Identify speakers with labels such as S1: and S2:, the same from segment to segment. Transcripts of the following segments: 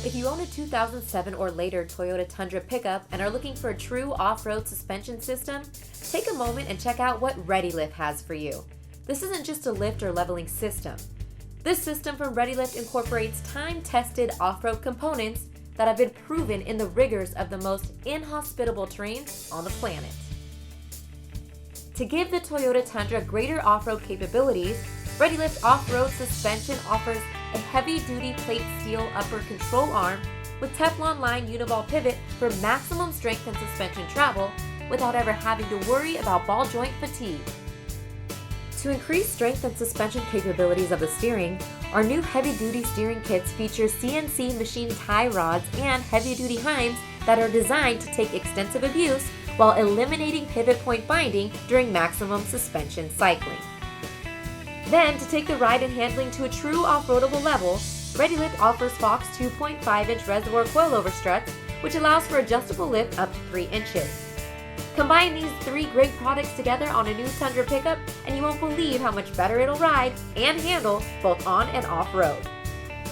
S1: If you own a 2007 or later Toyota Tundra pickup and are looking for a true off-road suspension system, take a moment and check out what ReadyLIFT has for you. This isn't just a lift or leveling system. This system from ReadyLIFT incorporates time-tested off-road components that have been proven in the rigors of the most inhospitable terrains on the planet. To give the Toyota Tundra greater off-road capabilities, ReadyLIFT off-road suspension offers a heavy-duty plate steel upper control arm with Teflon-lined Uniball pivot for maximum strength and suspension travel without ever having to worry about ball joint fatigue. To increase strength and suspension capabilities of the steering, our new heavy-duty steering kits feature CNC machined tie rods and heavy-duty heims that are designed to take extensive abuse while eliminating pivot point binding during maximum suspension cycling. Then, to take the ride and handling to a true off-roadable level, ReadyLIFT offers Fox 2.5-inch reservoir coilover struts, which allows for adjustable lift up to 3 inches. Combine these 3 great products together on a new Tundra pickup, and you won't believe how much better it'll ride and handle both on and off-road.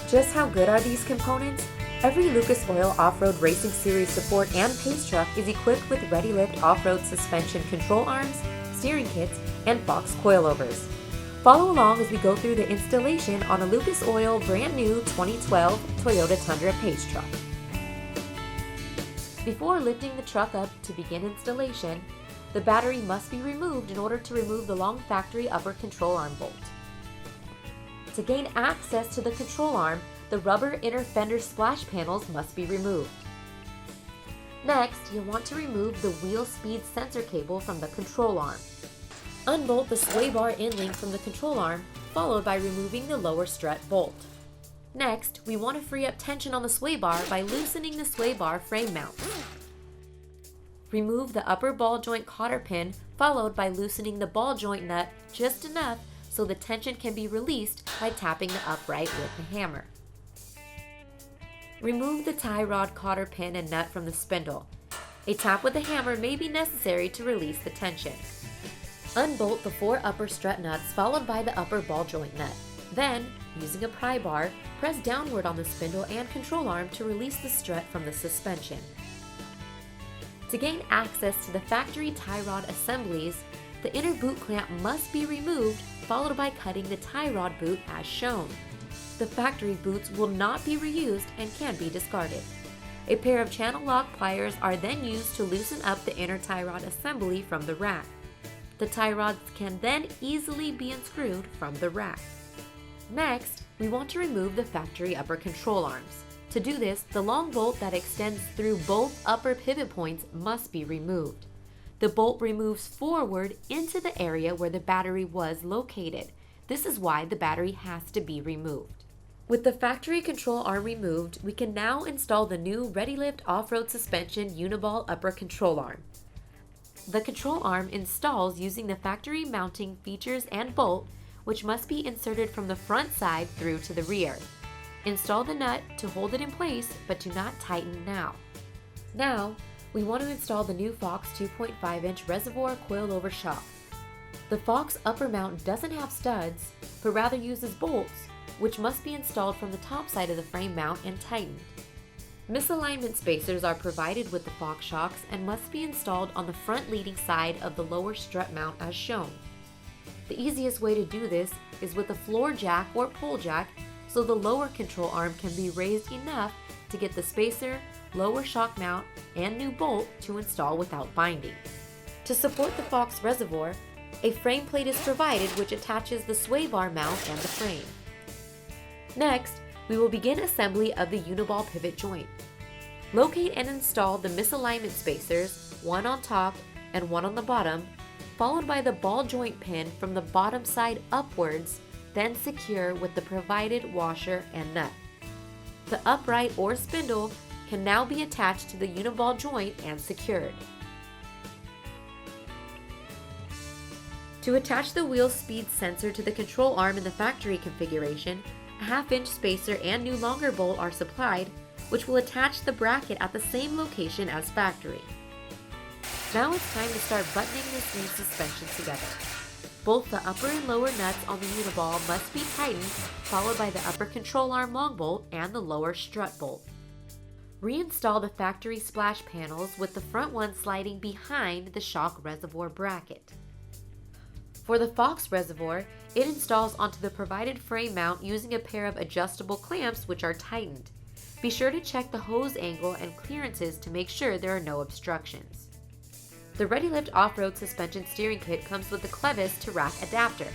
S1: Just how good are these components? Every Lucas Oil Off-Road Racing Series support and pace truck is equipped with ReadyLIFT off-road suspension control arms, steering kits, and Fox coilovers. Follow along as we go through the installation on a Lucas Oil brand new 2012 Toyota Tundra pace truck. Before lifting the truck up to begin installation, the battery must be removed in order to remove the long factory upper control arm bolt. To gain access to the control arm, the rubber inner fender splash panels must be removed. Next, you'll want to remove the wheel speed sensor cable from the control arm. Unbolt the sway bar end-link from the control arm, followed by removing the lower strut bolt. Next, we want to free up tension on the sway bar by loosening the sway bar frame mount. Remove the upper ball joint cotter pin, followed by loosening the ball joint nut just enough so the tension can be released by tapping the upright with the hammer. Remove the tie rod cotter pin and nut from the spindle. A tap with the hammer may be necessary to release the tension. Unbolt the 4 upper strut nuts followed by the upper ball joint nut. Then, using a pry bar, press downward on the spindle and control arm to release the strut from the suspension. To gain access to the factory tie rod assemblies, the inner boot clamp must be removed, followed by cutting the tie rod boot as shown. The factory boots will not be reused and can be discarded. A pair of channel lock pliers are then used to loosen up the inner tie rod assembly from the rack. The tie rods can then easily be unscrewed from the rack. Next, we want to remove the factory upper control arms. To do this, the long bolt that extends through both upper pivot points must be removed. The bolt removes forward into the area where the battery was located. This is why the battery has to be removed. With the factory control arm removed, we can now install the new ReadyLIFT off-road suspension Uniball upper control arm. The control arm installs using the factory mounting features and bolt, which must be inserted from the front side through to the rear. Install the nut to hold it in place, but do not tighten now. Now, we want to install the new Fox 2.5-inch reservoir coilover shock. The Fox upper mount doesn't have studs, but rather uses bolts, which must be installed from the top side of the frame mount and tightened. Misalignment spacers are provided with the Fox shocks and must be installed on the front leading side of the lower strut mount as shown. The easiest way to do this is with a floor jack or pole jack, so the lower control arm can be raised enough to get the spacer, lower shock mount, and new bolt to install without binding. To support the Fox reservoir, a frame plate is provided which attaches the sway bar mount and the frame. Next, we will begin assembly of the Uniball pivot joint. Locate and install the misalignment spacers, one on top and one on the bottom, followed by the ball joint pin from the bottom side upwards, then secure with the provided washer and nut. The upright or spindle can now be attached to the Uniball joint and secured. To attach the wheel speed sensor to the control arm in the factory configuration, a 1/2-inch spacer and new longer bolt are supplied, which will attach the bracket at the same location as factory. Now it's time to start buttoning this new suspension together. Both the upper and lower nuts on the Uniball must be tightened, followed by the upper control arm long bolt and the lower strut bolt. Reinstall the factory splash panels with the front one sliding behind the shock reservoir bracket. For the Fox reservoir, it installs onto the provided frame mount using a pair of adjustable clamps which are tightened. Be sure to check the hose angle and clearances to make sure there are no obstructions. The ReadyLIFT off-road suspension steering kit comes with a clevis to rack adapter.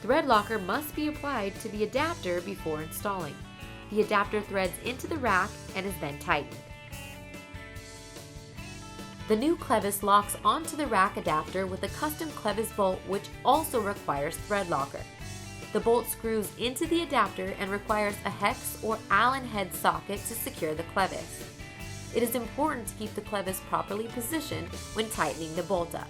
S1: Thread locker must be applied to the adapter before installing. The adapter threads into the rack and is then tightened. The new clevis locks onto the rack adapter with a custom clevis bolt which also requires thread locker. The bolt screws into the adapter and requires a hex or Allen head socket to secure the clevis. It is important to keep the clevis properly positioned when tightening the bolt up.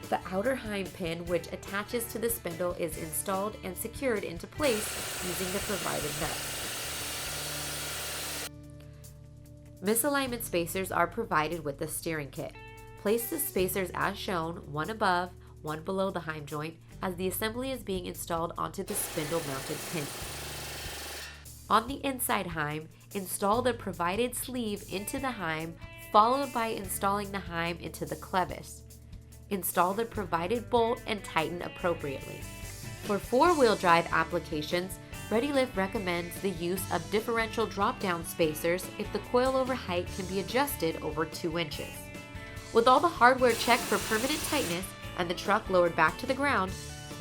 S1: The outer heim pin which attaches to the spindle is installed and secured into place using the provided nut. Misalignment spacers are provided with the steering kit. Place the spacers as shown, one above, one below the heim joint, as the assembly is being installed onto the spindle mounted pin. On the inside heim, install the provided sleeve into the heim, followed by installing the heim into the clevis. Install the provided bolt and tighten appropriately. For four-wheel drive applications, ReadyLIFT recommends the use of differential drop-down spacers if the coilover height can be adjusted over 2 inches. With all the hardware checked for permanent tightness and the truck lowered back to the ground,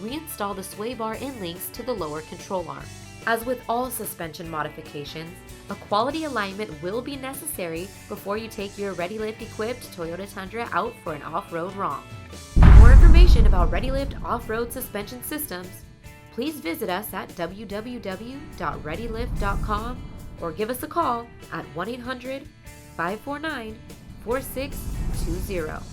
S1: reinstall the sway bar in links to the lower control arm. As with all suspension modifications, a quality alignment will be necessary before you take your ReadyLIFT equipped Toyota Tundra out for an off-road romp. For more information about ReadyLIFT off-road suspension systems, please visit us at www.readylift.com or give us a call at 1-800-549-4620.